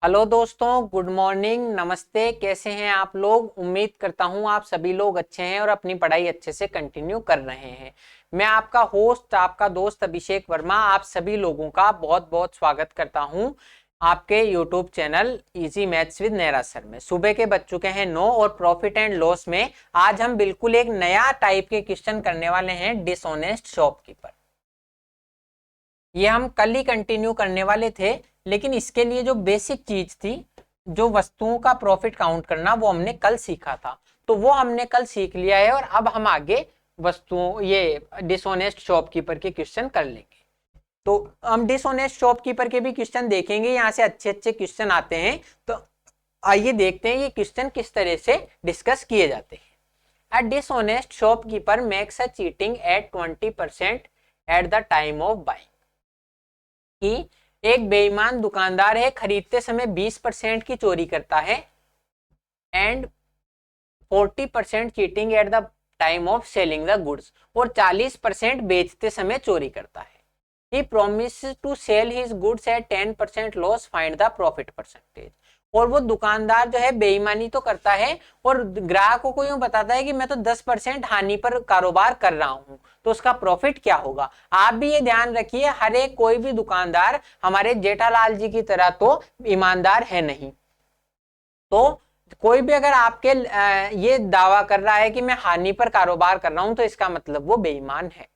Hello दोस्तों, good morning, नमस्ते। कैसे हैं आप लोग? उम्मीद करता हूं आप सभी लोग अच्छे हैं और अपनी पढ़ाई अच्छे से कंटिन्यू कर रहे हैं। मैं आपका होस्ट, आपका दोस्त अभिषेक वर्मा आप सभी लोगों का बहुत बहुत स्वागत करता हूं आपके YouTube channel easy maths with Nera sir में। सुबह के बज चुके हैं 9 और प्रॉफिट एंड लॉस में आज हम बिल्कुल एक नया टाइप के क्वेश्चन करने वाले हैं, डिसऑनेस्ट शॉपकीपर। ये हम कल ही कंटिन्यू करने वाले थे, लेकिन इसके लिए जो बेसिक चीज थी, जो वस्तुओं का प्रॉफिट काउंट करना, वो हमने कल सीखा था। तो वो हमने कल सीख लिया है और अब हम आगे वस्तुओं ये डिसऑनेस्ट शॉपकीपर के क्वेश्चन कर लेंगे। तो हम डिसऑनेस्ट शॉपकीपर के भी क्वेश्चन देखेंगे, यहाँ से अच्छे अच्छे क्वेश्चन आते हैं। तो आइए देखते हैं ये क्वेश्चन किस तरह से डिस्कस किए जाते हैं। A dishonest shopkeeper makes a cheating at 20% at the time of buying. कि एक बेईमान दुकानदार है, खरीदते समय 20% की चोरी करता है and 40% cheating at the time of selling the goods, और 40% बेचते समय चोरी करता है। He promises to sell his goods at 10% loss, find the profit percentage. और वो दुकानदार जो है बेईमानी तो करता है और ग्राहकों को यूं बताता है कि मैं तो 10% हानि पर कारोबार कर रहा हूं, तो उसका प्रॉफिट क्या होगा। आप भी ये ध्यान रखिए, हर एक कोई भी दुकानदार हमारे जेठालाल जी की तरह तो ईमानदार है नहीं। तो कोई भी अगर आपके ये दावा कर रहा है कि मैं हानि पर कारोबार कर रहा हूं, तो इसका मतलब वो बेईमान है।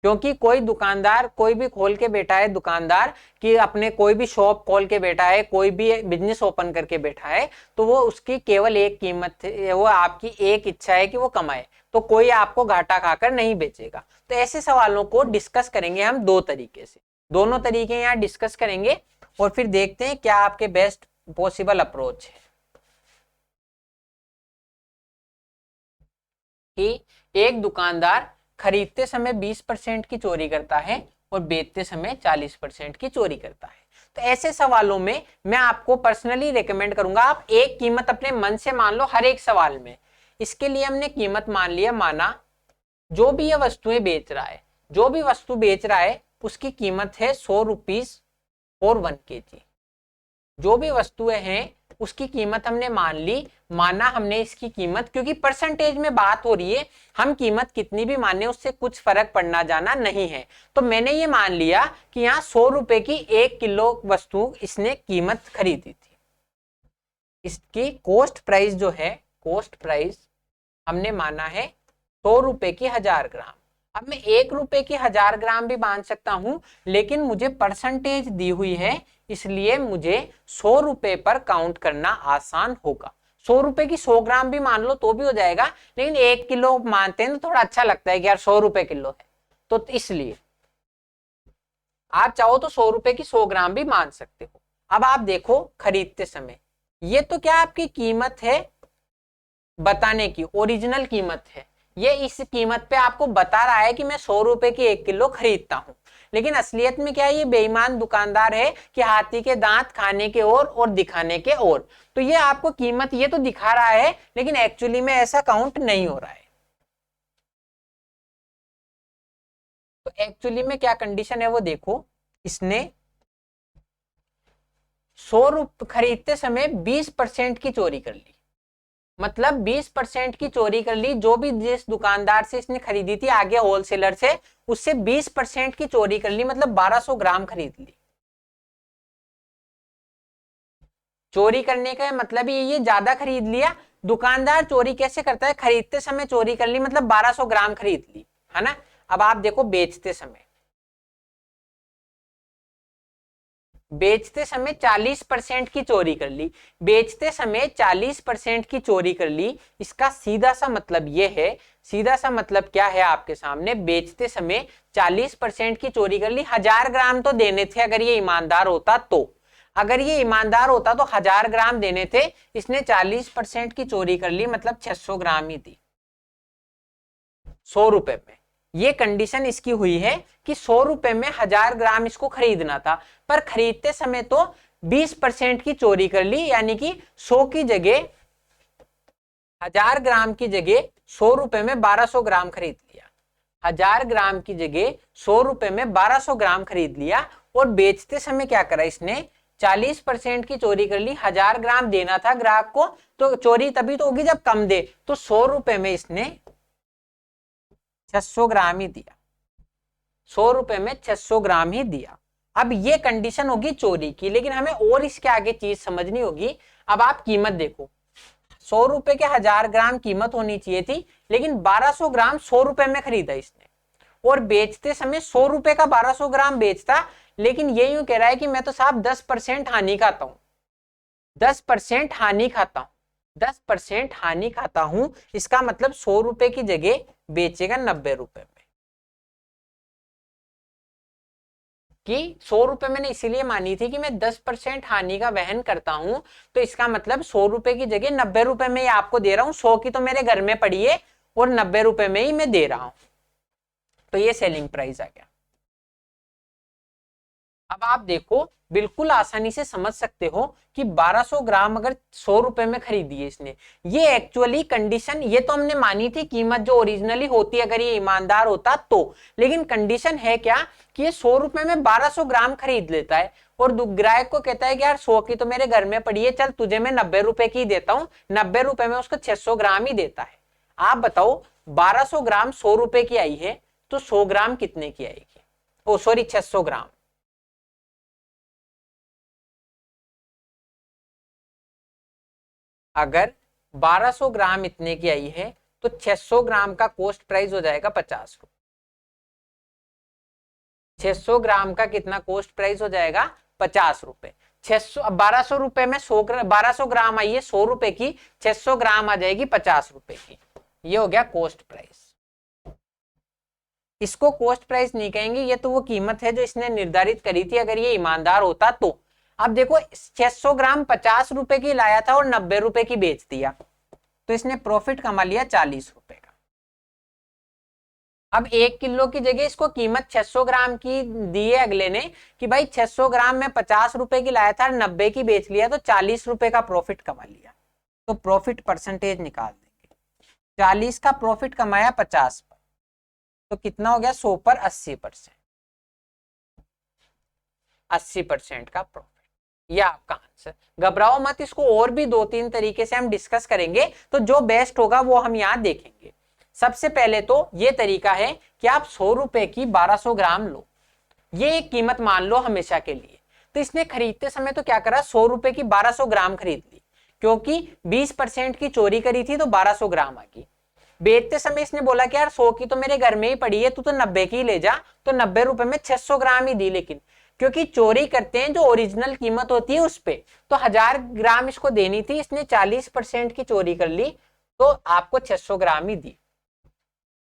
क्योंकि कोई दुकानदार कोई भी खोल के बैठा है, दुकानदार कि अपने कोई भी शॉप खोल के बैठा है, कोई भी बिजनेस ओपन करके बैठा है, तो वो उसकी केवल एक कीमत है, वो आपकी एक इच्छा है कि वो कमाए। तो कोई आपको घाटा खाकर नहीं बेचेगा। तो ऐसे सवालों को डिस्कस करेंगे हम दो तरीके से, दोनों तरीके यहाँ डिस्कस करेंगे और फिर देखते हैं क्या आपके बेस्ट पॉसिबल अप्रोच है। कि एक दुकानदार खरीदते समय 20% की चोरी करता है और बेचते समय 40% की चोरी करता है। तो ऐसे सवालों में मैं आपको पर्सनली रेकमेंड करूंगा, आप एक कीमत अपने मन से मान लो हर एक सवाल में। इसके लिए हमने कीमत मान लिया, माना जो भी ये वस्तुएं बेच रहा है, जो भी वस्तु बेच रहा है उसकी कीमत है 100 रुपीज और 1 kg। जो भी वस्तुएं हैं उसकी कीमत हमने मान ली, माना हमने इसकी कीमत, क्योंकि परसेंटेज में बात हो रही है, हम कीमत कितनी भी माने उससे कुछ फर्क पड़ना जाना नहीं है। तो मैंने ये मान लिया कि यहाँ 100 रुपए की 1 किलो वस्तु इसने कीमत खरीदी थी। इसकी कॉस्ट प्राइस जो है, कॉस्ट प्राइस हमने माना है 100 रुपए की 1000 ग्राम। अब मैं 1 रुपए की 1000 ग्राम भी मान सकता हूं, लेकिन मुझे परसेंटेज दी हुई है, इसलिए मुझे 100 रुपए पर काउंट करना आसान होगा। 100 रुपए की 100 ग्राम भी मान लो तो भी हो जाएगा, लेकिन 1 किलो मानते हैं तो थोड़ा अच्छा लगता है कि यार 100 रुपए किलो है, तो इसलिए आप चाहो तो 100 रुपए की 100 ग्राम भी मान सकते हो। अब आप देखो खरीदते समय, ये तो क्या आपकी कीमत है बताने की, ओरिजिनल कीमत है। ये इस कीमत पे आपको बता रहा है कि मैं 100 रुपए की 1 किलो खरीदता हूं, लेकिन असलियत में क्या है, ये बेईमान दुकानदार है कि हाथी के दांत खाने के और दिखाने के और। तो ये आपको कीमत ये तो दिखा रहा है, लेकिन एक्चुअली में ऐसा काउंट नहीं हो रहा है। तो एक्चुअली में क्या कंडीशन है वो देखो, इसने 100 रुपए खरीदते समय 20% की चोरी कर ली, मतलब 20% की चोरी कर ली। जो भी जिस दुकानदार से इसने खरीदी थी आगे होलसेलर से, उससे 20% की चोरी कर ली, मतलब 1200 ग्राम खरीद ली। चोरी करने का मतलब ये ज्यादा खरीद लिया। दुकानदार चोरी कैसे करता है, खरीदते समय चोरी कर ली, मतलब 1200 ग्राम खरीद ली, है ना। अब आप देखो बेचते समय, बेचते समय 40% की चोरी कर ली, बेचते समय 40% की चोरी कर ली। इसका सीधा सा मतलब ये है, सीधा सा मतलब क्या है आपके सामने, बेचते समय 40% की चोरी कर ली। 1000 ग्राम तो देने थे अगर ये ईमानदार होता तो, अगर ये ईमानदार होता तो 1000 ग्राम देने थे, इसने 40% की चोरी कर ली, मतलब 600 ग्राम ही दी 100 रुपए में। ये कंडीशन इसकी हुई है कि 100 रुपए में 1000 ग्राम इसको खरीदना था, पर खरीदते समय तो 20% की चोरी कर ली, यानी कि 100 की जगह 1000 ग्राम की जगह 100 रुपए में 1200 ग्राम खरीद लिया। 1000 ग्राम की जगह 100 रुपए में 1200 ग्राम खरीद लिया। और बेचते समय क्या करा इसने, 40% की चोरी कर ली, 1000 ग्राम देना था ग्राहक को, तो चोरी तभी तो होगी जब कम दे, तो 100 रुपए में इसने 600 ग्राम ही दिया, 100 रुपए में 600 ग्राम ही दिया। अब ये कंडीशन होगी चोरी की, लेकिन हमें और इसके आगे चीज समझनी होगी। अब आप कीमत देखो, 100 रुपए के 1000 ग्राम कीमत होनी चाहिए थी, लेकिन 1200 ग्राम 100 रुपए में खरीदा इसने, और बेचते समय 100 रुपए का 1200 ग्राम बेचता, लेकिन ये यूं कह रहा है कि मैं तो साहब 10% हानि खाता हूं, 10% हानि खाता हूं, 10% हानि खाता हूं। इसका मतलब 100 रुपए की जगह बेचेगा 90 रुपए में, कि 100 रुपए मैंने इसीलिए मानी थी कि मैं 10% हानि का वहन करता हूं, तो इसका मतलब 100 रुपए की जगह 90 रुपए में ही आपको दे रहा हूं, 100 की तो मेरे घर में पड़ी है और 90 रुपए में ही मैं दे रहा हूं, तो ये सेलिंग प्राइस आ गया। अब आप देखो, बिल्कुल आसानी से समझ सकते हो कि 1200 ग्राम अगर 100 रुपए में खरीदी है इसने, ये एक्चुअली कंडीशन, ये तो हमने मानी थी कीमत जो ओरिजिनली होती है अगर ये ईमानदार होता तो, लेकिन कंडीशन है क्या कि ये 100 रुपए में 1200 ग्राम खरीद लेता है, और ग्राहक को कहता है कि यार 100 की तो मेरे घर में पड़ी है, चल तुझे मैं 90 रुपए की देता हूं, 90 रुपए में उसको 600 ग्राम ही देता है। आप बताओ 1200 ग्राम 100 रुपए की आई है, तो 100 ग्राम कितने की आएगी? ओ सॉरी, 600 ग्राम। अगर 1200 ग्राम इतने की आई है, तो 600 ग्राम का कॉस्ट प्राइस हो जाएगा 50 रुपए। 600 ग्राम का कितना कॉस्ट प्राइस हो जाएगा? 50 रुपए। 600, 1200 रुपए में 1200 ग्राम आई है 100 रुपए की, 600 ग्राम आ जाएगी 50 रुपए की। ये हो गया कॉस्ट प्राइस। इसको कॉस्ट प्राइस नहीं कहेंगे, ये तो वो कीमत है जो इसने निर्धारित करी थी अगर ये ईमानदार होता तो। अब देखो 600 ग्राम 50 रुपए की लाया था और 90 रुपए की बेच दिया, तो इसने प्रॉफिट कमा लिया 40 रुपए का। अब 1 किलो की जगह इसको कीमत 600 ग्राम की दी है अगले ने, कि भाई 600 ग्राम में 50 रुपए की लाया था, 90 की बेच लिया, तो 40 रुपए का प्रॉफिट कमा लिया। तो प्रॉफिट परसेंटेज निकाल देंगे, 40 का प्रॉफिट कमाया 50 पर, तो कितना हो गया? 100 पर 80%, 80% का प्रॉफिट। ये आपका आंसर। घबराओ मत, इसको और भी 2-3 तरीके से हम डिस्कस करेंगे, तो जो बेस्ट होगा वो हम यहाँ देखेंगे। सबसे पहले तो ये तरीका है कि आप 100 रुपए की 1200 ग्राम लो, ये एक कीमत मान लो हमेशा के लिए। तो इसने खरीदते समय तो क्या करा, 100 रुपए की 1200 ग्राम खरीद ली, क्योंकि 20% की चोरी करी थी तो 1200 ग्राम आ गई। बेचते समय इसने बोला कि यार 100 की तो मेरे घर में ही पड़ी है, तू तो 90 की ले जा, तो 90 रुपए में 600 ग्राम ही दी, लेकिन क्योंकि चोरी करते हैं जो ओरिजिनल कीमत होती है उस पे, तो 1000 ग्राम इसको देनी थी, इसने 40% की चोरी कर ली, तो आपको 600 ग्राम ही दी।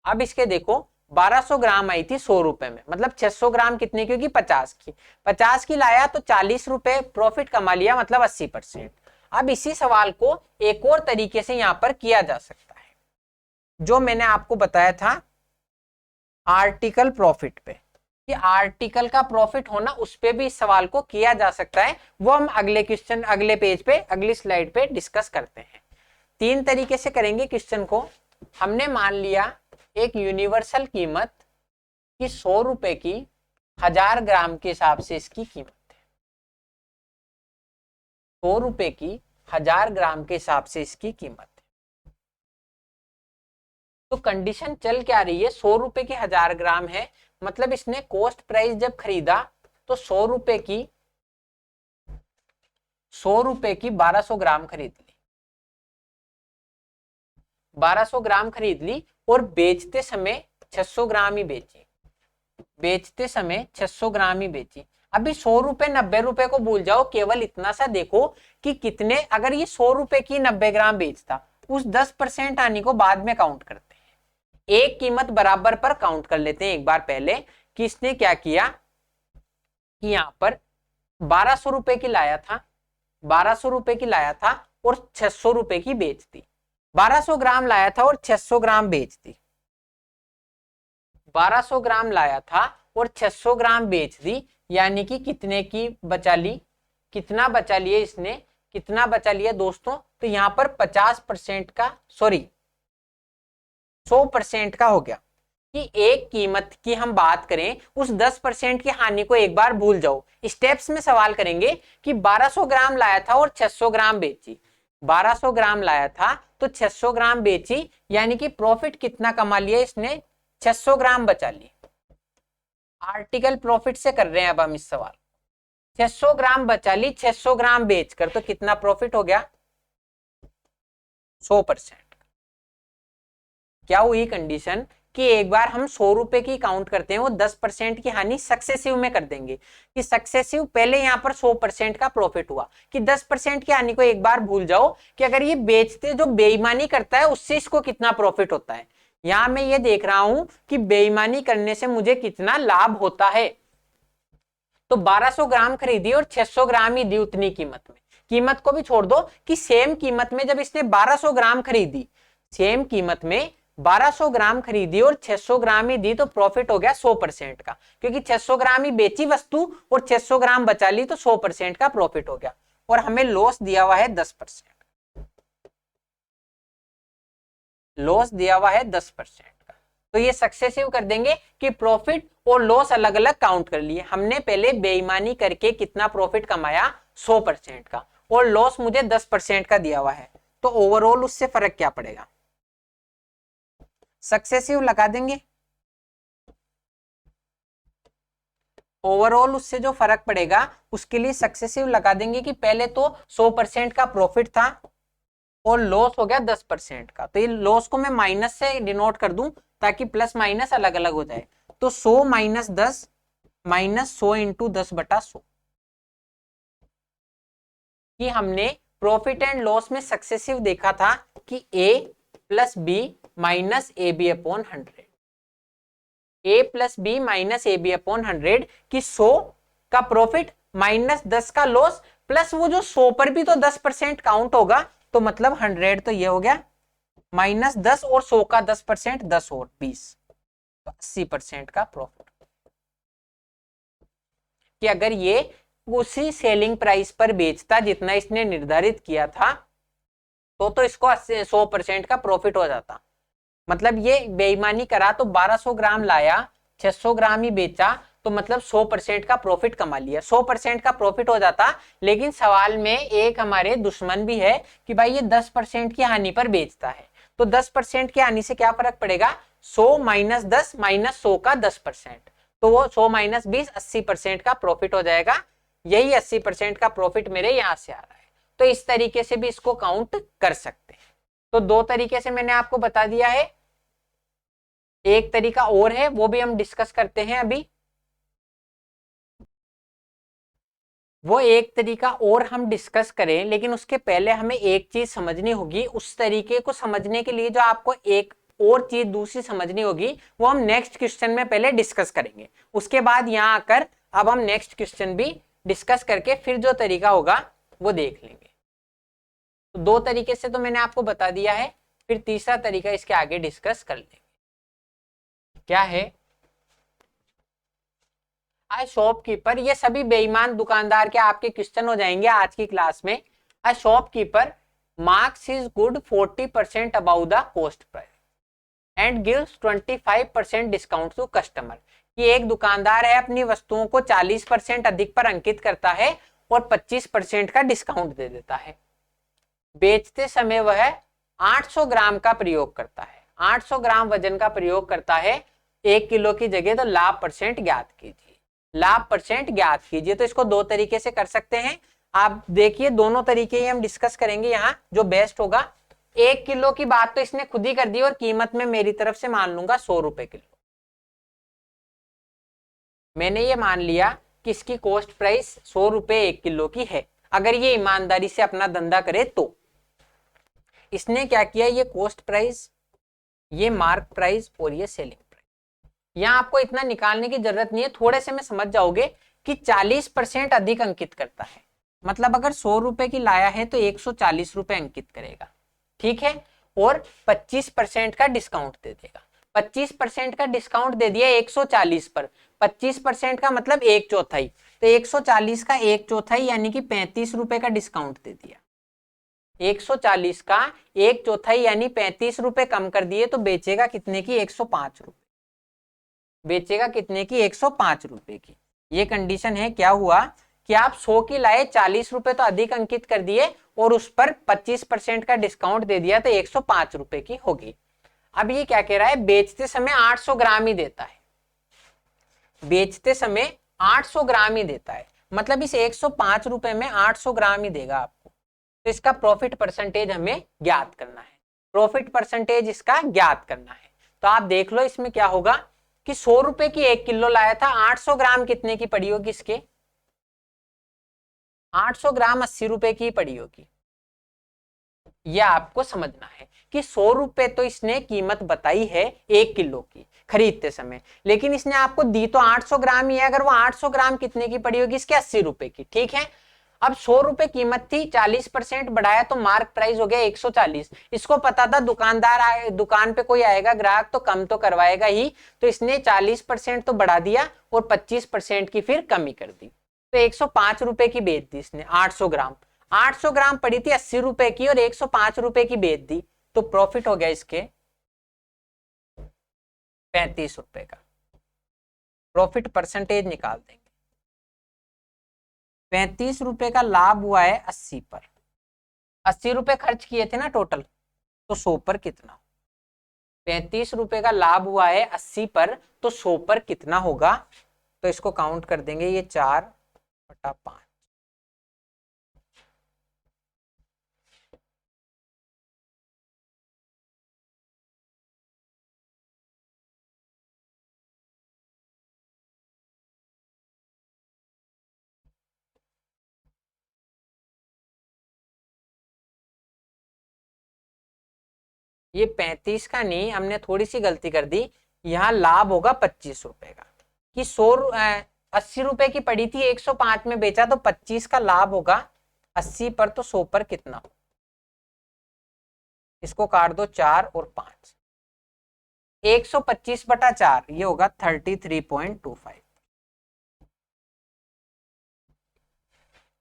अब इसके देखो 1200 ग्राम आई थी 100 रुपए में, मतलब 600 ग्राम कितने की होगी? 50 की। 50 की लाया तो 40 रुपए प्रॉफिट कमा लिया, मतलब 80%। अब इसी सवाल को एक और तरीके से यहां पर किया जा सकता है, जो मैंने आपको बताया था आर्टिकल प्रॉफिट पे, कि आर्टिकल का प्रॉफिट होना, उस पे भी इस सवाल को किया जा सकता है। वो हम अगले क्वेश्चन, अगले पेज पे, अगली स्लाइड पे डिस्कस करते हैं। 3 तरीके से करेंगे क्वेश्चन को। हमने मान लिया एक यूनिवर्सल कीमत कि 100 रुपए की 1000 ग्राम के हिसाब से इसकी कीमत है, 100 रुपए की 1000 ग्राम के हिसाब से इसकी कीमत है। तो कंडीशन चल क्या रही है? 100 रुपए की 1000 ग्राम है, मतलब इसने कॉस्ट प्राइस जब खरीदा तो 100 रुपए की 1200 ग्राम खरीद ली, 1200 ग्राम खरीद ली, और बेचते समय 600 ग्राम ही बेची, बेचते समय 600 ग्राम ही बेची। अभी 100 रुपए 90 रुपए को भूल जाओ, केवल इतना सा देखो कि कितने, अगर ये 100 रुपए की 90 ग्राम बेचता, उस 10% हानि को बाद में काउंट करते हैं, एक कीमत बराबर पर काउंट कर लेते हैं एक बार पहले, कि इसने क्या किया कि यहां पर 1200 रुपए की लाया था, 1200 रुपए की लाया था और 600 रुपए की बेच दी। 1200 ग्राम लाया था और 600 ग्राम बेच दी, 1200 ग्राम लाया था और 600 ग्राम बेच दी, यानी कि कितने की बचा ली, कितना बचा लिया इसने, कितना बचा लिया दोस्तों? तो यहां पर 50% का, सॉरी 100% का हो गया, कि एक कीमत की हम बात करें, उस 10% की हानि को एक बार भूल जाओ। स्टेप्स में सवाल करेंगे कि 1200 ग्राम लाया था और 600 ग्राम बेची। 1200 ग्राम लाया था तो 600 ग्राम बेची, यानी कि प्रॉफिट कितना कमा लिया इसने, 600 ग्राम बचा ली। आर्टिकल प्रॉफिट से कर रहे हैं अब हम इस सवाल। 600 ग्राम बचा ली 600 ग्राम बेचकर, तो कितना प्रॉफिट हो गया, 100%। क्या हुई कंडीशन कि एक बार हम 100 रुपए की काउंट करते हैं, वो 10% की हानि सक्सेसिव में कर देंगे कि सक्सेसिव पहले यहां पर 100% का प्रॉफिट हुआ, कि 10% की हानि को एक बार भूल जाओ कि अगर ये बेचते जो बेईमानी करता है उससे इसको कितना प्रॉफिट होता है। यहां मैं ये देख रहा हूं कि बेईमानी करने से मुझे कितना लाभ होता है। तो 1200 ग्राम खरीदी और 600 ग्राम ही दी उतनी कीमत में। कीमत को भी छोड़ दो कि सेम कीमत में जब इसने 1200 ग्राम खरीदी, सेम कीमत में 1200 ग्राम खरीदी और 600 ग्राम ही दी, तो प्रॉफिट हो गया 100% का, क्योंकि 600 ग्राम ही बेची वस्तु और 600 ग्राम बचा ली, तो 100% का प्रॉफिट हो गया। और हमें लॉस दिया हुआ है 10%, लॉस दिया हुआ है 10%। तो ये सक्सेसिव कर देंगे कि प्रॉफिट और लॉस अलग अलग काउंट कर लिए। हमने पहले बेईमानी करके कितना प्रॉफिट कमाया, 100% का, और लॉस मुझे 10% का दिया हुआ है, तो ओवरऑल उससे फर्क क्या पड़ेगा, सक्सेसिव लगा देंगे। ओवरऑल उससे जो फर्क पड़ेगा उसके लिए सक्सेसिव लगा देंगे कि पहले तो 100% का प्रॉफिट था और लॉस हो गया 10% का, तो ये लॉस को मैं माइनस से डिनोट कर दूं ताकि प्लस माइनस अलग अलग हो जाए। तो 100 माइनस 10 माइनस 100 इंटू 10/100, कि हमने प्रॉफिट एंड लॉस में सक्सेसिव देखा था कि A plus B minus A B upon 100, A plus B minus A B upon 100 की 100 का प्रॉफिट माइनस 10 का लॉस, प्लस वो जो 100 पर भी तो 10% काउंट होगा, तो मतलब 100, तो ये हो गया माइनस 10 और 100 का 10%, 10 और 20, तो 80% का प्रॉफिट। कि अगर ये उसी सेलिंग प्राइस पर बेचता जितना इसने निर्धारित किया था, तो इसको 100% का प्रॉफिट हो जाता। मतलब ये बेईमानी करा तो 1200 ग्राम लाया, 600 ग्राम ही बेचा, तो मतलब 100% का प्रॉफिट कमा लिया, 100% का प्रॉफिट हो जाता। लेकिन सवाल में एक हमारे दुश्मन भी है कि भाई ये 10% की हानि पर बेचता है, तो 10% की हानि से क्या फर्क पड़ेगा, 100 माइनस 10 माइनस 100 का 10%, तो वो 100 माइनस 20 80% का प्रॉफिट हो जाएगा। यही 80% का प्रॉफिट मेरे यहां से आ रहा है। तो इस तरीके से भी इसको काउंट कर सकते हैं। तो दो तरीके से मैंने आपको बता दिया है, एक तरीका और है वो भी हम डिस्कस करते हैं अभी। वो एक तरीका और हम डिस्कस करें, लेकिन उसके पहले हमें एक चीज समझनी होगी। उस तरीके को समझने के लिए जो आपको एक और चीज दूसरी समझनी होगी, वो हम नेक्स्ट क्वेश्चन में पहले डिस्कस करेंगे। उसके बाद यहां आकर अब हम नेक्स्ट क्वेश्चन भी डिस्कस करके फिर जो तरीका होगा वो देख लेंगे। तो दो तरीके से तो मैंने आपको बता दिया है, फिर तीसरा तरीका इसके आगे डिस्कस कर लेंगे। क्या है, आज शॉपकीपर, ये सभी बेईमान दुकानदार के आपके क्वेश्चन हो जाएंगे आज की क्लास में। A shopkeeper marks his good 40% above the cost price and gives 25% discount to customer. कि एक दुकानदार है अपनी वस्तुओं को 40% अधिक पर अंकित करता है और 25% का डिस्काउंट दे देता है। बेचते समय वह 800 ग्राम का प्रयोग करता है, 800 ग्राम वजन का प्रयोग करता है 1 किलो की जगह, तो लाभ परसेंट ज्ञात कीजिए, लाभ परसेंट ज्ञात कीजिए। तो इसको दो तरीके से कर सकते हैं। आप देखिए दोनों तरीके ही हम डिस्कस करेंगे यहाँ, जो बेस्ट होगा। 1 किलो की बात तो इसने खुद ही कर दी और कीमत में मेरी तरफ से मान लूंगा 100 रुपए किलो। मैंने ये मान लिया कि इसकी कॉस्ट प्राइस 100 रुपए 1 किलो की है। अगर ये ईमानदारी से अपना धंधा करे तो इसने क्या किया, ये कॉस्ट प्राइस, ये मार्क प्राइस और ये सेलिंग प्राइस। यहां आपको इतना निकालने की जरूरत नहीं है, थोड़े से में समझ जाओगे कि 40% अधिक अंकित करता है। मतलब अगर 100 रुपए की लाया है तो 140 रुपए अंकित करेगा, ठीक है, और 25% का डिस्काउंट दे देगा। 25% का डिस्काउंट दे दिया 140 पर, 25% का मतलब 1/4, तो 140 का 1/4 यानी कि 35 रुपए का डिस्काउंट दे दिया। 140 का 1/4 यानी 35 रुपए कम कर दिए, तो बेचेगा कितने की, 105 रुपए। बेचेगा कितने की, 105 रुपए की। ये कंडीशन है। क्या हुआ कि आप 100 की लाए, 40 रुपए तो अधिक अंकित कर दिए और उस पर 25% का डिस्काउंट दे दिया तो 105 रुपए की होगी। अब ये क्या कह रहा है, बेचते समय 800 ग्राम ही देता है, बेचते समय 800 ग्राम ही देता है, मतलब इस 105 रुपए में 800 ग्राम ही देगा आपको। तो इसका प्रॉफिट परसेंटेज हमें ज्ञात करना है, प्रॉफिट परसेंटेज इसका ज्ञात करना है। तो आप देख लो इसमें क्या होगा कि 100 रुपए की 1 किलो लाया था, 800 ग्राम कितने की पड़ी होगी इसके, 800 ग्राम 80 रुपए की पड़ी होगी। यह आपको समझना है कि 100 रुपए तो इसने कीमत बताई है 1 किलो की खरीदते समय, लेकिन इसने आपको दी तो 800 ग्राम ही है। अगर वो 800 ग्राम कितने की पड़ी होगी, इसके 80 रुपए की, ठीक है। अब 100 रुपए कीमत थी, 40% बढ़ाया तो मार्क प्राइस हो गया 140। इसको पता था दुकानदार दुकान पे कोई आएगा ग्राहक तो कम तो करवाएगा ही, तो इसने 40% तो बढ़ा दिया और 25% की फिर कमी कर दी। तो 105 रुपए की बेच दी इसने 800 ग्राम। 800 ग्राम पड़ी थी 80 रुपए की और 105 रुपए की बेच दी, तो प्रॉफिट हो गया इसके 35 रुपए का। प्रॉफिट परसेंटेज निकाल देंगे। 35 रुपए का लाभ हुआ है 80 पर, 80 रुपए खर्च किए थे ना टोटल, तो 100 पर कितना, 35 रुपए का लाभ हुआ है 80 पर, तो 100 पर कितना होगा। तो इसको काउंट कर देंगे, ये 4/5। ये 35 का नहीं, हमने थोड़ी सी गलती कर दी, यहाँ लाभ होगा 25 रुपए का, कि 80 रुपए की पड़ी थी, 105 में बेचा तो 25 का लाभ होगा 80 पर, तो 100 पर कितना। इसको काट दो 4 और 5, 125/4 ये होगा 33.25।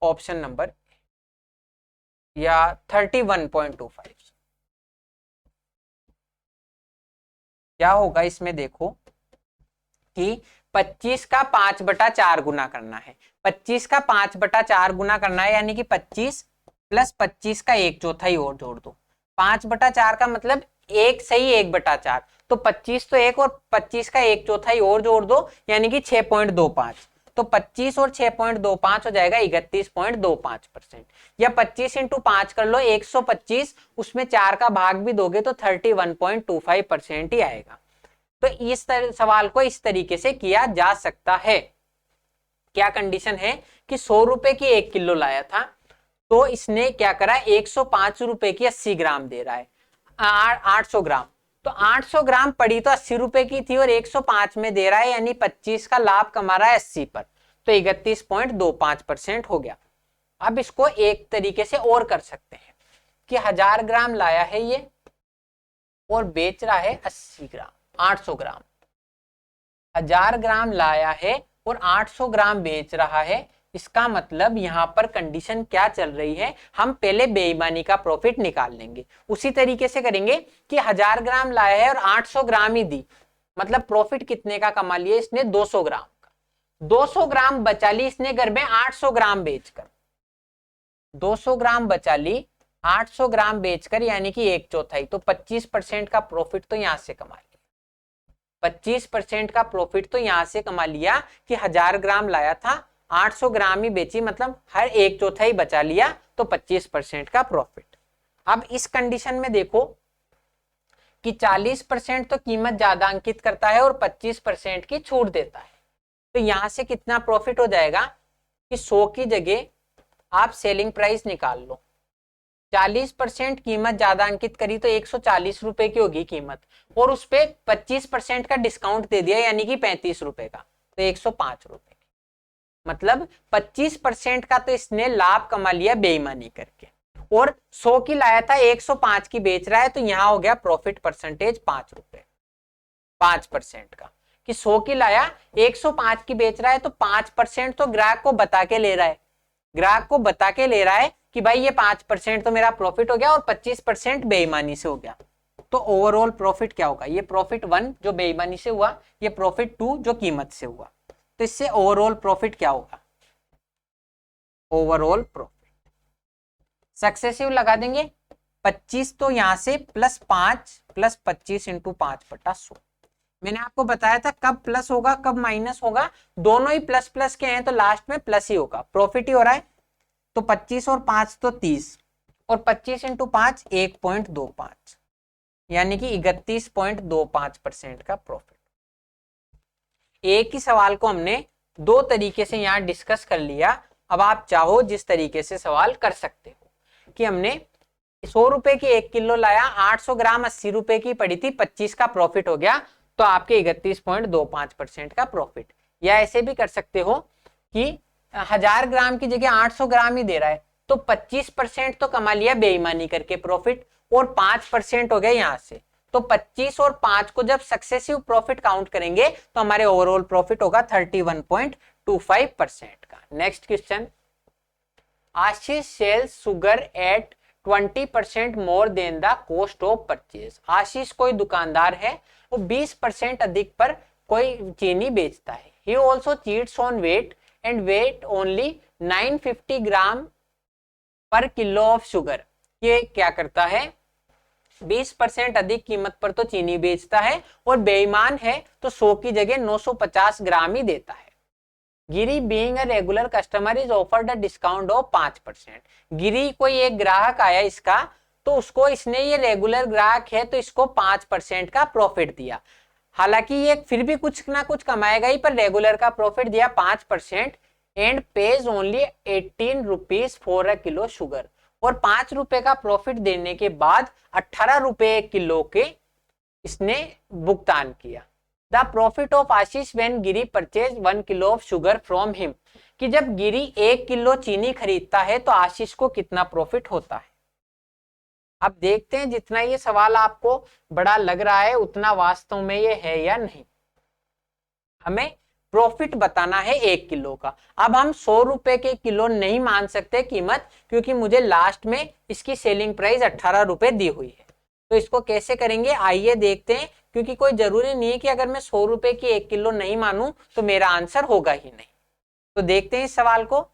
ऑप्शन नंबर या 31.25। क्या होगा इसमें देखो कि 25 का 5/4 गुना करना है, 25 का 5/4 गुना करना है, यानी कि 25 प्लस 25 का 1/4 और जोड़ दो। 5/4 का मतलब 1 सही 1/4, तो 25 तो 1 और 25 का 1/4 और जोड़ दो, यानी कि 6.25। तो 25 और 6.25 हो जाएगा 31.25%, या 25 × 5 कर लो, 125, उसमें 4 का भाग भी दोगे तो 31.25% ही आएगा। तो इस सवाल को इस तरीके से किया जा सकता है। क्या कंडीशन है कि 100 रुपए की 1 किलो लाया था, तो इसने क्या करा, 105 रुपए की 80 ग्राम दे रहा है, 800 ग्राम, तो 800 ग्राम पड़ी तो 80 रुपए की थी और 105 में दे रहा है, यानी 25 का लाभ कमा रहा है 80 पर, तो 31.25% हो गया। अब इसको एक तरीके से और कर सकते हैं कि 1000 ग्राम लाया है ये और बेच रहा है 80 ग्राम, 800 ग्राम, 1000 ग्राम लाया है और 800 ग्राम बेच रहा है। इसका मतलब यहां पर कंडीशन क्या चल रही है, हम पहले बेईमानी का प्रॉफिट निकाल लेंगे, उसी तरीके से करेंगे कि 1000 ग्राम लाया है और 800 ग्राम ही दी, मतलब प्रॉफिट कितने का कमा लिया इसने, 200 ग्राम का। 200 ग्राम बचा ली इसने घर में 800 ग्राम बेचकर, 200 ग्राम बचा ली 800 ग्राम बेचकर, यानी कि 1/4, तो 25% का प्रॉफिट तो यहां से कमा लिया, 25% का प्रॉफिट तो यहां से कमा लिया कि 1000 ग्राम लाया था, 800 ग्राम ही बेची, मतलब हर 1/4 बचा लिया, तो 25% का प्रॉफिट। अब इस कंडीशन में देखो कि 40% तो कीमत ज्यादा अंकित करता है और 25% की छूट देता है, तो यहां से कितना प्रॉफिट हो जाएगा कि 100 की जगह आप सेलिंग प्राइस निकाल लो, 40% कीमत ज्यादा अंकित करी तो 140 रुपए की होगी कीमत, और उस पे 25% का डिस्काउंट दे दिया, यानी कि 35 रुपए का, तो 105 रुपए, मतलब 25% का तो इसने लाभ कमा लिया बेईमानी करके, और 100 की लाया था 105 की बेच रहा है, तो यहां हो गया प्रॉफिट परसेंटेज 5 रुपए, 5% का, कि 100 की लाया 105 की बेच रहा है, तो 5% तो ग्राहक को बता के ले रहा है, ग्राहक को बता के ले रहा है कि भाई ये 5% तो मेरा प्रॉफिट हो गया और 25% बेईमानी से हो गया, तो ओवरऑल प्रॉफिट क्या होगा, ये प्रॉफिट 1 जो बेईमानी से हुआ, ये प्रॉफिट 2 जो कीमत से हुआ, तो इससे ओवरऑल प्रॉफिट क्या होगा, ओवरऑल प्रॉफिट सक्सेसिव लगा देंगे 25, तो यहां से +5 + 25 × 5/100। मैंने आपको बताया था कब प्लस होगा कब माइनस होगा, दोनों ही प्लस प्लस के हैं तो लास्ट में प्लस ही होगा, प्रॉफिट ही हो रहा है। तो 25 और 5 तो 30, और 25 × 5 1.25, यानी कि 31.25% का प्रॉफिट। एक ही सवाल को हमने दो तरीके से यहाँ डिस्कस कर लिया। अब आप चाहो जिस तरीके से सवाल कर सकते हो कि हमने 100 रुपए की 1 किलो लाया, 800 ग्राम 80 रुपए की पड़ी थी, 25 का प्रॉफिट हो गया, तो आपके 31.25% का प्रॉफिट। या ऐसे भी कर सकते हो कि 1000 ग्राम की जगह 800 ग्राम ही दे रहा है, तो 25% तो कमा लिया बेईमानी करके प्रॉफिट, और 5% हो गया यहां से। तो 25 और 5 को जब सक्सेसिव प्रॉफिट काउंट करेंगे तो हमारे ओवरऑल प्रॉफिट होगा 31.25% का। Next question, Ashish sells sugar at 20% more than the cost of purchase. Ashish कोई दुकानदार है, वो 20% अधिक पर कोई चीनी बेचता है। He also cheats on weight and weight only 950 gram per kilo of sugar. ये क्या करता है, 20% अधिक कीमत पर तो चीनी बेचता है, और बेईमान है तो 100 की जगह 950 ग्राम ही देता है। Giri being a regular customer is offered a discount of 5%। Giri कोई एक ग्राहक आया इसका, तो उसको इसने, ये रेगुलर ग्राहक है तो इसको 5% का प्रॉफिट दिया। हालांकि ये फिर भी कुछ ना कुछ कमाएगा ही, पर रेगुलर का प्रॉफिट दिया 5%, and page only 18 rupees for a kilo sugar. और 5 रुपए का प्रॉफिट देने के बाद 18 रुपए किलो के इसने भुगतान किया। The profit of Ashish when Giri purchase 1 kilo of sugar from him, कि जब गिरी 1 किलो चीनी खरीदता है तो आशीष को कितना प्रॉफिट होता है। अब देखते हैं जितना ये सवाल आपको बड़ा लग रहा है उतना वास्तव में ये है या नहीं। हमें प्रॉफिट बताना है 1 किलो का। अब हम 100 रुपए के किलो नहीं मान सकते कीमत, क्योंकि मुझे लास्ट में इसकी सेलिंग प्राइस 18 रुपए दी हुई है। तो इसको कैसे करेंगे आइए देखते हैं, क्योंकि कोई जरूरी नहीं है कि अगर मैं 100 रुपए की 1 किलो नहीं मानूं तो मेरा आंसर होगा ही नहीं। तो देखते हैं इस सवाल को।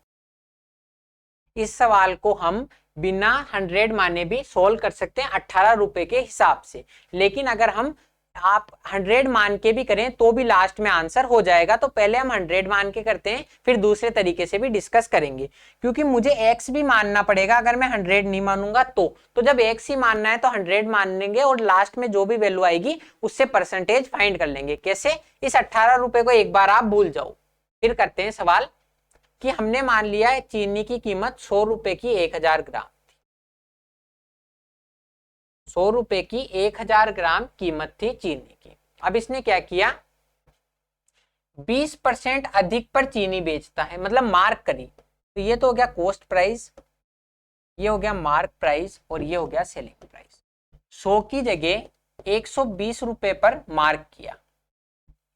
इस सवाल को हम बिना 100 माने भी सोल्व कर सकते हैं 18 रुपए के हिसाब से, लेकिन अगर हम आप 100 मान के भी करें तो भी लास्ट में आंसर हो जाएगा। तो पहले हम 100 मान के करते हैं, फिर दूसरे तरीके से भी डिस्कस करेंगे, क्योंकि मुझे x भी मानना पड़ेगा अगर मैं 100 नहीं मानूंगा तो जब x ही मानना है तो 100 मान लेंगे, और लास्ट में जो भी वैल्यू आएगी उससे परसेंटेज फाइंड कर लेंगे। कैसे, इस 18 रुपए को एक बार आप भूल जाओ। फिर करते हैं सवाल कि हमने मान लिया है चीनी की कीमत 100 रुपए की 1000 ग्राम, 100 रुपए की 1000 ग्राम कीमत थी चीनी की। अब इसने क्या किया, 20% अधिक पर चीनी बेचता है, मतलब मार्क करी। तो ये तो हो गया कॉस्ट प्राइस, ये हो गया मार्क प्राइस, और ये हो गया सेलिंग प्राइस। 100 की जगह 120 रुपए पर मार्क किया,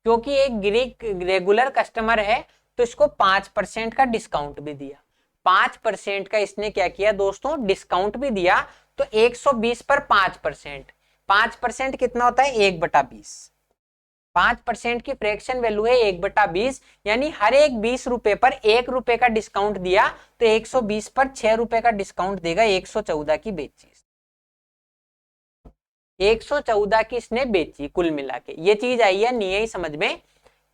क्योंकि एक रेगुलर कस्टमर है तो इसको 5% का डिस्काउंट भी दिया। 5% का इसने क्या किया दोस्तों, डिस्काउंट भी दिया। तो 120 पर 5%, 5% कितना होता है 1/20। 5% की फ्रैक्शन वैल्यू है 1/20, यानी हर एक 20 रुपए पर 1 रुपए का डिस्काउंट दिया, तो 120 पर 6 रुपए का डिस्काउंट देगा। 114 की बेची, 114 की इसने बेची कुल मिला के। ये चीज आई है नहीं आई समझ में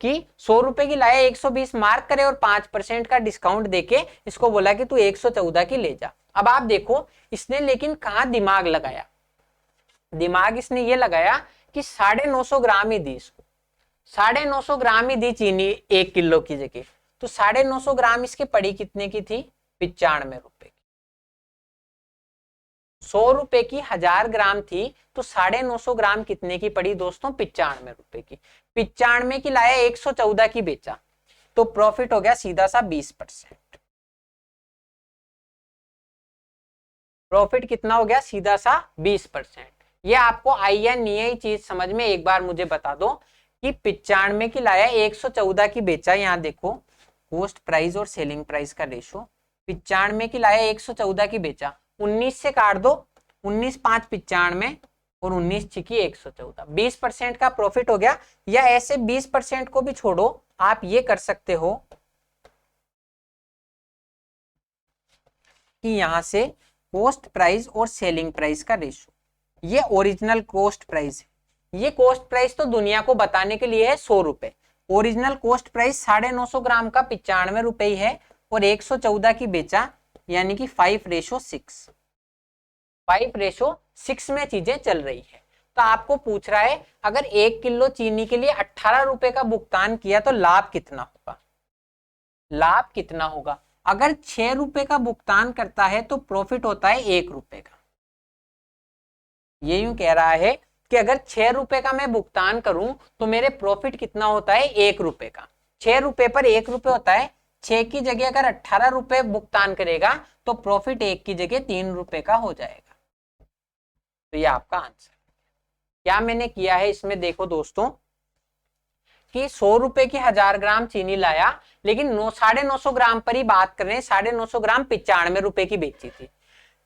कि 100 रुपए की लाया, 120 मार्क करे और 5% का डिस्काउंट देके इसको बोला कि तू 114 की ले जा। अब आप देखो इसने लेकिन कहां दिमाग लगाया, दिमाग इसने ये लगाया कि 950 ग्राम ही दी इसको, 950 ग्राम ही दी चीनी 1 किलो की जगह। तो 950 ग्राम इसके पड़ी कितने की थी, 95 रुपए की। 100 रुपए की 1000 ग्राम थी, तो 950 ग्राम कितने की पड़ी दोस्तों, 95 रुपए की। 95 की लाया, 114 की बेचा, तो प्रॉफिट हो गया सीधा सा 20%। प्रॉफिट कितना हो गया, सीधा सा 20%। ये आपको आई या नहीं आई चीज समझ में एक बार मुझे बता दो कि 95 की लाया, 114 की बेचा। यहाँ देखो कॉस्ट प्राइस और सेलिंग प्राइस का रेशो, 95 की लाया, 114 की बेचा, 19 से काट दो, 19 5 95, और 19 छिकी 114, 20% का प्रॉफिट हो गया। या ऐसे 20% को भी छोड़ो, आप ये कर सकते हो कि यहां से कॉस्ट प्राइस और सेलिंग प्राइस का रेशो, ये ओरिजिनल कॉस्ट प्राइस है। ये कॉस्ट प्राइस तो दुनिया को बताने के लिए है 100 रुपए। ओरिजिनल कॉस्ट प्राइस 950 ग्राम का 95 रुपए ही है और 114 की बेचा, यानी कि 5:6। 5:6 में चीजें चल रही है। तो आपको पूछ रहा है अगर 1 किलो चीनी के लिए 18 रुपए का भुगतान किया तो लाभ कितना होगा। लाभ कितना होगा, अगर 6 रुपए का भुगतान करता है तो प्रॉफिट होता है 1 रुपए का। ये यूं कह रहा है कि अगर 6 रुपए का मैं भुगतान करूं तो मेरे प्रॉफिट कितना होता है 1 रुपए का। 6 रुपए पर 1 रुपए होता है, 6 की जगह अगर 18 रुपए भुगतान करेगा तो प्रॉफिट 1 की जगह 3 रुपए का हो जाएगा। तो ये आपका आंसर। क्या मैंने किया है इसमें देखो दोस्तों, कि 100 रुपए की 1000 ग्राम चीनी लाया, लेकिन 950 ग्राम पर ही बात कर रहे हैं। 950 ग्राम 95 रुपए की बेची थी,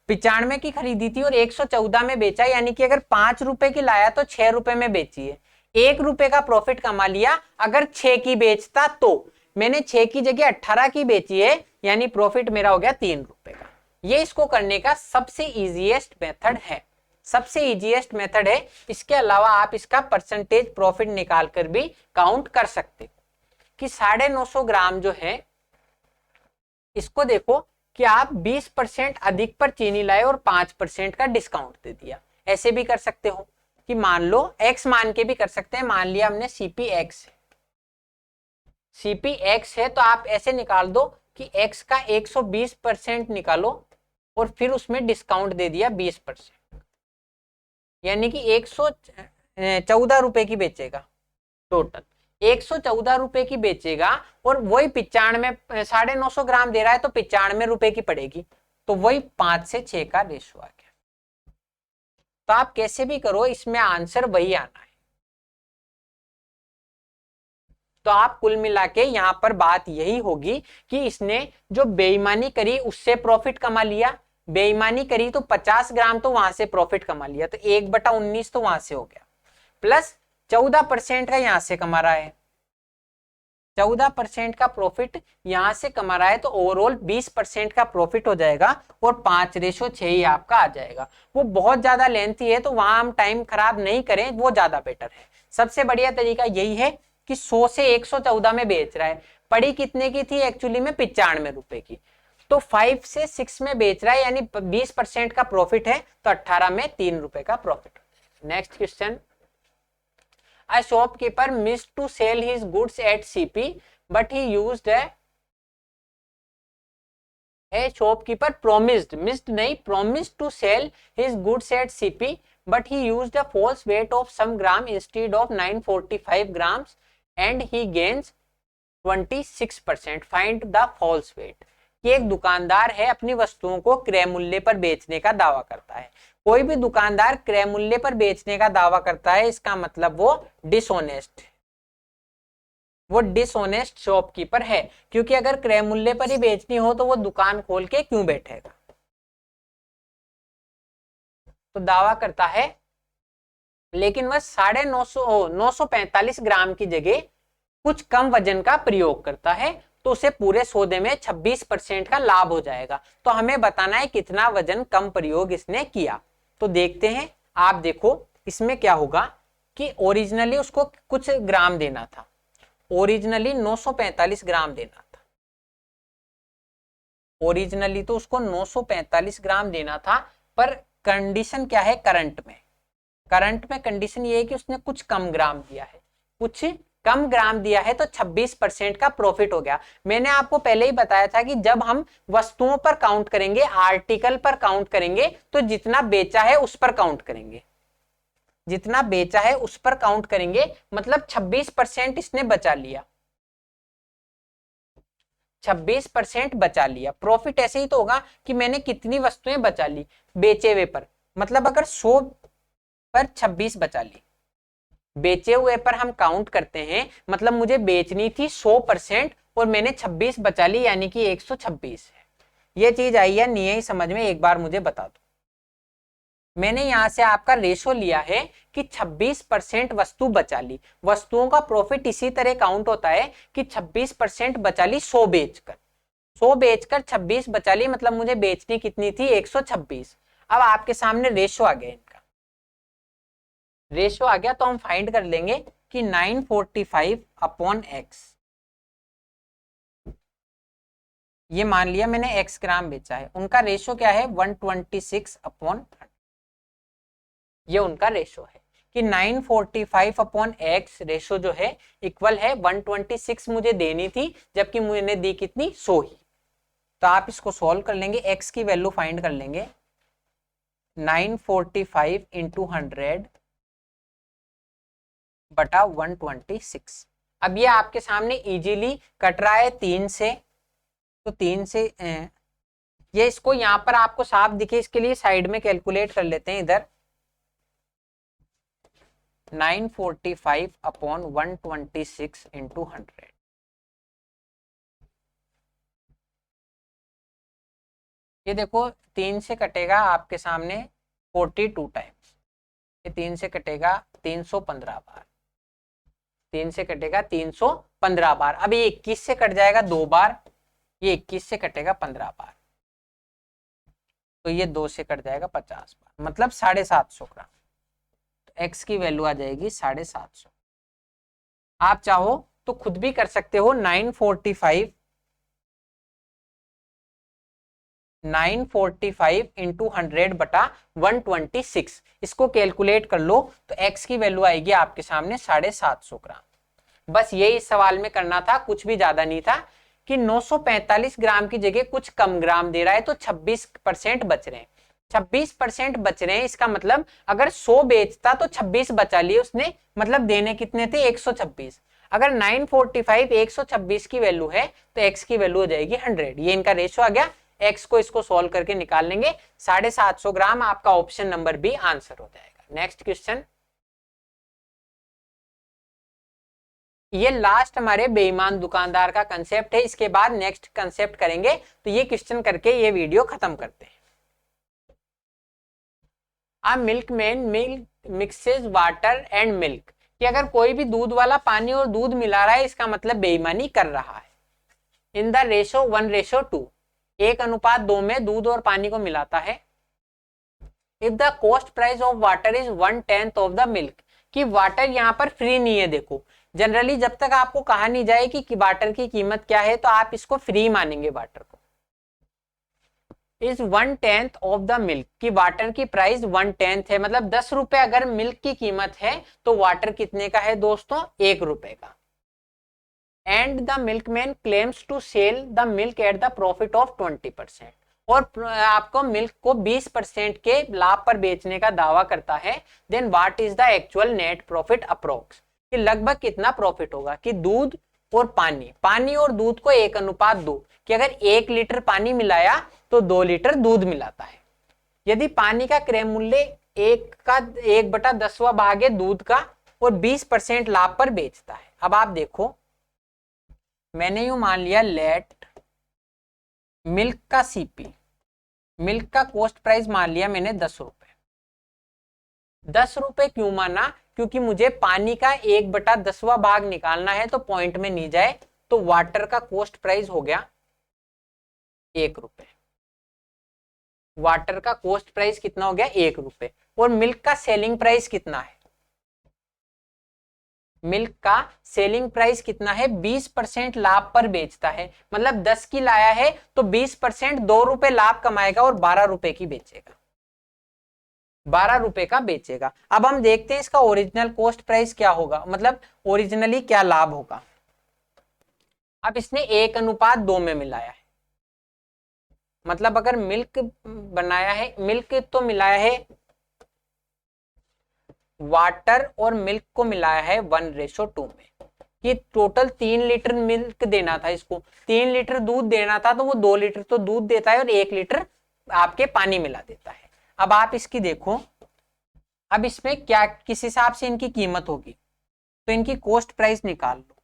95 की खरीदी थी और 114 में बेचा, यानी कि अगर 5 रुपए की लाया तो 6 रुपए में बेची है, 1 रुपए का प्रॉफिट कमा लिया। अगर 6 की बेचता तो मैंने 6 की जगह 18 की बेची है, यानी प्रॉफिट मेरा हो गया 3 रुपए का। ये इसको करने का सबसे इजीएस्ट मेथड है, सबसे इजीएस्ट मेथड है। इसके अलावा आप इसका परसेंटेज प्रॉफिट निकाल कर भी काउंट कर सकते हो कि 950 ग्राम जो है इसको देखो कि आप 20% अधिक पर चीनी लाए और 5% का डिस्काउंट दे दिया। ऐसे भी कर सकते हो कि मान लो x मान के भी कर सकते हैं। मान लिया हमने CPX है तो आप ऐसे निकाल दो कि x का 120% निकालो और फिर उसमें डिस्काउंट दे दिया 20%, यानी कि 114 रुपए की बेचेगा। टोटल 114 रुपए की बेचेगा और वही 95 950 ग्राम दे रहा है तो 95 रुपए की पड़ेगी। तो वही 5 से 6 का रेशो आ गया। तो आप कैसे भी करो इसमें आंसर वही आना है। तो आप कुल मिला के यहां पर बात यही होगी कि इसने जो बेईमानी करी उससे प्रॉफिट कमा लिया। बेईमानी करी तो 50 ग्राम तो वहां से प्रॉफिट कमा लिया, तो 1/19 तो वहां से हो गया, प्लस 14% का यहां से कमा रहा है, 14% का प्रॉफिट यहां से कमा रहा है। तो ओवरऑल 20% का प्रॉफिट हो जाएगा और 5:6 ही आपका आ जाएगा। वो बहुत ज्यादा लेंथी है तो वहां हम टाइम खराब नहीं करें, वो ज्यादा बेटर है। सबसे बढ़िया तरीका यही है कि 100 से 114 में बेच रहा है। पड़ी कितने की थी एक्चुअली में 95 रुपए की, तो 5 से 6 में बेच रहा है, यानी 20% का प्रॉफिट है तो 18 में 3 रुपए का profit. Next question, A shopkeeper missed to sell his goods at CP, but he used a shopkeeper promised to sell his goods at CP, but he used a false weight of some gram instead of 945 grams, and he gains 26%. Find the false weight. कि एक दुकानदार है अपनी वस्तुओं को क्रय मूल्य पर बेचने का दावा करता है। कोई भी दुकानदार क्रय मूल्य पर बेचने का दावा करता है, इसका मतलब वो डिसऑनेस्ट है, वो डिसऑनेस्ट शॉपकीपर है। क्योंकि अगर क्रय मूल्य पर ही बेचनी हो तो वो दुकान खोल के क्यों बैठेगा। तो दावा करता है, लेकिन वह 945 ग्राम की जगह कुछ कम वजन का प्रयोग करता है, तो उसे पूरे सौदे में 26% का लाभ हो जाएगा। तो हमें बताना है कितना वजन कम प्रयोग इसने किया। तो देखते हैं, आप देखो इसमें क्या होगा कि ओरिजिनली उसको कुछ ग्राम देना था, ओरिजिनली 945 ग्राम देना था, ओरिजिनली तो उसको 945 ग्राम देना था। पर कंडीशन क्या है, करंट में कंडीशन ये है कि उसने कुछ कम ग्राम दिया है, कुछ कम ग्राम दिया है, तो 26% का प्रॉफिट हो गया। मैंने आपको पहले ही बताया था कि जब हम वस्तुओं पर काउंट करेंगे, आर्टिकल पर काउंट करेंगे, तो जितना बेचा है उस पर काउंट करेंगे, जितना बेचा है उस पर काउंट करेंगे, मतलब 26% इसने बचा लिया, 26% बचा लिया। प्रॉफिट ऐसे ही तो होगा कि मैंने कितनी वस्तुएं बचा ली बेचे हुए पर, मतलब अगर 100 पर 26 बचा ली, बेचे हुए पर हम काउंट करते हैं, मतलब मुझे बेचनी थी 100% और मैंने 26 बचा ली, यानी कि 126 है। ये चीज आई है नहीं आई समझ में, एक बार मुझे बता दो। मैंने यहां से आपका रेशो लिया है कि 26% वस्तु बचा ली। वस्तुओं का प्रॉफिट इसी तरह काउंट होता है कि 26% बचा ली 100 बेचकर, 100 बेचकर 26 बचा ली, मतलब मुझे बेचनी कितनी थी 126। अब आपके सामने रेशो आ गया, इनका रेशो आ गया तो हम फाइंड कर लेंगे कि 945 अपॉन एक्स, ये मान लिया मैंने x ग्राम बेचा है, उनका रेशो क्या है 126 अपॉन, ये उनका रेशो है कि 945 अपॉन एक्स रेशो जो है इक्वल है 126 मुझे देनी थी, जबकि मैंने दी कितनी 100 ही। तो आप इसको सॉल्व कर लेंगे, x की वैल्यू फाइंड कर लेंगे, 945 इंटू 100 बटा 126। अब ये आपके सामने इजीली कट रहा है 3 से, तो 3 से ये इसको यहां पर आपको साफ दिखे इसके लिए साइड में कैलकुलेट कर लेते हैं इधर, 945 अपॉन 126 इंटू 100, ये देखो 3 से कटेगा आपके सामने 42 टाइम्स, ये 3 से कटेगा 315 बार, 3 से कटेगा 315 बार। अब ये 21 से कट जाएगा 2 बार, ये 21 से कटेगा 15 बार, तो ये 2 से कट जाएगा 50 बार, मतलब 750 ग्राम। तो x की वैल्यू आ जाएगी 750। आप चाहो तो खुद भी कर सकते हो, 945 इंटू 100 बटा 126, इसको कैलकुलेट कर लो तो x की वैल्यू आएगी आपके सामने 750 ग्राम। बस यही इस सवाल में करना था, कुछ भी ज्यादा नहीं था कि 945 ग्राम की जगह कुछ कम ग्राम दे रहा है तो 26% बच रहे हैं, 26% बच रहे हैं, इसका मतलब अगर 100 बेचता तो 26 बचा लिए उसने, मतलब देने कितने थे 126। अगर 945 126 की वैल्यू है तो x की वैल्यू हो जाएगी 100, ये इनका रेशो आ गया। x को इसको सॉल्व करके निकाल लेंगे, 750 ग्राम आपका ऑप्शन नंबर बी आंसर हो जाएगा। नेक्स्ट क्वेश्चन, ये लास्ट हमारे बेईमान दुकानदार का कंसेप्ट है, इसके बाद नेक्स्ट कंसेप्ट करेंगे, तो ये क्वेश्चन करके ये वीडियो खत्म करते हैं। A milkman mixes water and milk, कि अगर कोई भी दूध वाला पानी और दूध मिला रहा है इसका मतलब बेईमानी कर रहा है। इन द रेशो 1:2, 1:2 में दूध और पानी को मिलाता है। If the cost price of water is 1/10 of the milk, कि वाटर यहाँ पर फ्री नहीं है। देखो जनरली जब तक आपको कहा नहीं जाए कि वाटर की कीमत क्या है तो आप इसको फ्री मानेंगे वाटर को। इज 1/10 ऑफ द मिल्क, की वाटर की प्राइस 1/10 है, मतलब 10 रुपए अगर मिल्क की कीमत है तो वाटर कितने का है दोस्तों 1 रुपए का। And the milkman claims to sell the milk at the profit of 20%, और आपको मिल्क को 20% के लाभ पर बेचने का दावा करता है। Then what is the actual net profit approx, कि लगभग कितना प्रॉफिट होगा। कि दूध और पानी और दूध को 1:2, कि अगर 1 लीटर पानी मिलाया तो 2 लीटर दूध मिलाता है। यदि पानी का क्रय मूल्य 1/10वां भाग है दूध का और 20% लाभ पर बेचता है। अब आप देखो मैंने यूं मान लिया, लेट मिल्क का सीपी, मिल्क का कॉस्ट प्राइस मान लिया मैंने 10 रुपए। 10 रुपए क्यों माना, क्योंकि मुझे पानी का 1/10वां भाग निकालना है तो पॉइंट में नहीं जाए, तो वाटर का कॉस्ट प्राइस हो गया 1 रुपए। वाटर का कॉस्ट प्राइस कितना हो गया 1 रुपए। और मिल्क का सेलिंग प्राइस कितना है, मिल्क का सेलिंग प्राइस कितना है 20% लाभ पर बेचता है, मतलब 10 की लाया है तो 20% 2 रुपए लाभ कमाएगा और 12 रुपए की बेचेगा, 12 रुपए का बेचेगा। अब हम देखते हैं इसका ओरिजिनल कॉस्ट प्राइस क्या होगा, मतलब ओरिजिनली क्या लाभ होगा। अब इसने 1:2 में मिलाया है, मतलब अगर मिल्क बनाया है, मिल्क तो मिलाया है, वाटर और मिल्क को मिलाया है 1:2 में, कि टोटल 3 लीटर मिल्क देना था इसको, 3 लीटर दूध देना था, तो वो 2 लीटर तो दूध देता है और 1 लीटर आपके पानी मिला देता है। अब आप इसकी देखो, अब इसमें क्या किस हिसाब से इनकी कीमत होगी, तो इनकी कॉस्ट प्राइस निकाल लो।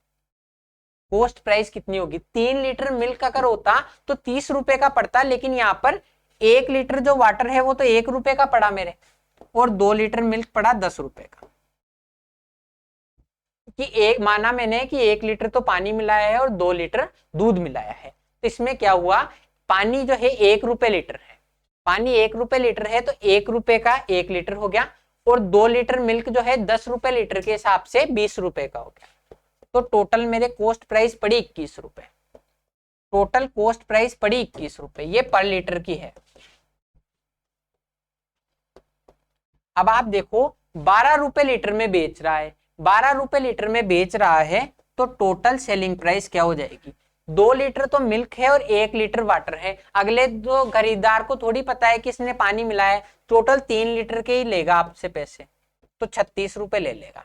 कॉस्ट प्राइस कितनी होगी, 3 लीटर मिल्क अगर होता तो 30 रुपए का पड़ता, लेकिन यहाँ पर 1 लीटर जो वाटर है वो तो 1 रुपए का पड़ा मेरे, और 2 लीटर मिल्क पड़ा 10 रुपए का। कि एक माना मैंने कि 1 लीटर तो पानी मिलाया है और 2 लीटर दूध मिलाया है, तो इसमें क्या हुआ, पानी जो है 1 रुपए लीटर है, पानी 1 रुपए लीटर है तो 1 रुपए का 1 लीटर हो गया, और 2 लीटर मिल्क जो है 10 रुपए लीटर के हिसाब से 20 रुपए का हो गया। तो टोटल मेरे कॉस्ट प्राइस पड़ी 21 रुपए, टोटल कॉस्ट प्राइस पड़ी 21 रुपए, ये पर लीटर की है। अब आप देखो 12 रुपए लीटर में बेच रहा है, 12 रुपए लीटर में बेच रहा है, तो टोटल सेलिंग प्राइस क्या हो जाएगी, 2 लीटर तो मिल्क है और 1 लीटर वाटर है। अगले जो खरीदार को थोड़ी पता है कि इसने पानी मिलाया है, टोटल 3 लीटर के ही लेगा आपसे पैसे, तो 36 रुपए ले लेगा।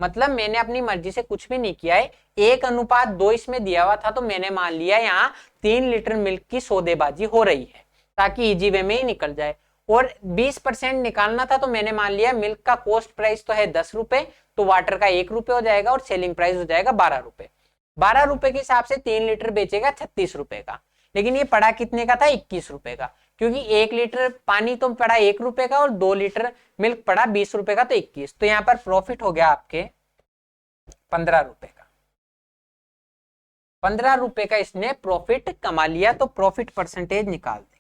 मतलब मैंने अपनी मर्जी से कुछ भी नहीं किया है, 1:2 इसमें दिया हुआ था, तो मैंने मान लिया यहाँ 3 लीटर मिल्क की सौदेबाजी हो रही है, ताकि इजी वे में ही निकल जाए। और 20% निकालना था, तो मैंने मान लिया मिल्क का कॉस्ट प्राइस तो है 10 रुपए, तो वाटर का 1 रुपए हो जाएगा और सेलिंग प्राइस हो जाएगा 12 रुपए। 12 रुपए के हिसाब से 3 लीटर बेचेगा 36 रुपए का, लेकिन ये पड़ा कितने का था, 21 रुपए का, क्योंकि 1 लीटर पानी तो पड़ा 1 रुपए का और 2 लीटर मिल्क पड़ा 20 रुपए का, तो 21, तो यहाँ पर प्रॉफिट हो गया आपके 15 रुपए का। 15 रुपए का इसने प्रॉफिट कमा लिया, तो प्रॉफिट परसेंटेज निकाल देंगे।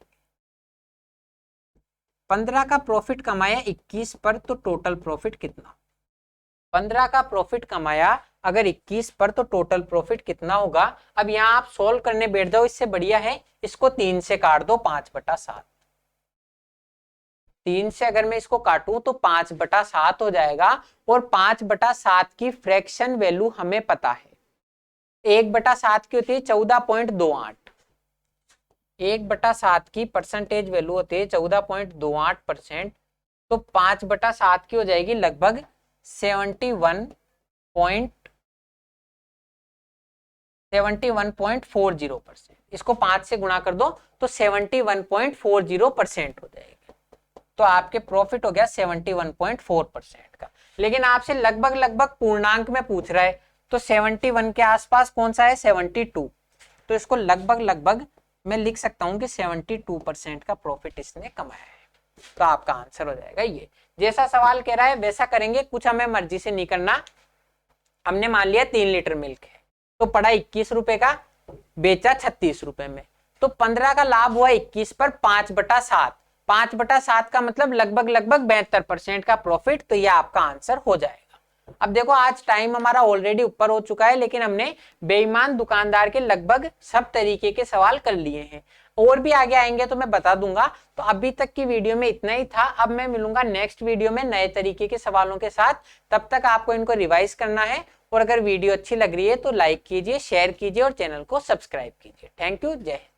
15 का प्रॉफिट कमाया 21 पर, तो टोटल प्रॉफिट कितना, 15 का प्रॉफिट कमाया अगर 21 पर, तो टोटल प्रॉफिट कितना होगा। अब यहां आप सोल्व करने बैठ जाओ, इससे बढ़िया है इसको 3 से काट दो, 5/7। 3 से अगर मैं इसको काटूं तो 5/7 हो जाएगा, और 5/7 की फ्रैक्शन वैल्यू हमें पता है, 1/7 की होती है 14.28, 1/7 की परसेंटेज वैल्यू होती है 14.28%, तो 5/7 की हो जाएगी लगभग 71.40%। इसको 5 से गुणा कर दो तो 71.40% हो जाएगी, तो आपके प्रॉफिट हो गया 71.4% का। लेकिन आपसे लगभग लगभग पूर्णांक में पूछ रहा है, तो 71 के आसपास कौन सा है, 72, तो इसको लगभग लगभग मैं लिख सकता हूं कि 72% का प्रॉफिट इसने कमाया है, तो आपका आंसर हो जाएगा ये। जैसा सवाल कह रहा है वैसा करेंगे, कुछ हमें मर्जी से नहीं करना। हमने मान लिया 3 लीटर मिल्क है, तो पड़ा 21 रुपए का, बेचा 36 रुपए में, तो 15 का लाभ हुआ 21 पर 5/7, 5/7 का मतलब लगभग लगभग 72% का प्रॉफिट, तो ये आपका आंसर हो जाएगा। अब देखो आज टाइम हमारा ऑलरेडी ऊपर हो चुका है, लेकिन हमने बेईमान दुकानदार के लगभग सब तरीके के सवाल कर लिए हैं, और भी आगे आएंगे तो मैं बता दूंगा। तो अभी तक की वीडियो में इतना ही था, अब मैं मिलूंगा नेक्स्ट वीडियो में नए तरीके के सवालों के साथ। तब तक आपको इनको रिवाइज करना है, और अगर वीडियो अच्छी लग रही है तो लाइक कीजिए, शेयर कीजिए और चैनल को सब्सक्राइब कीजिए। थैंक यू, जय हिंद।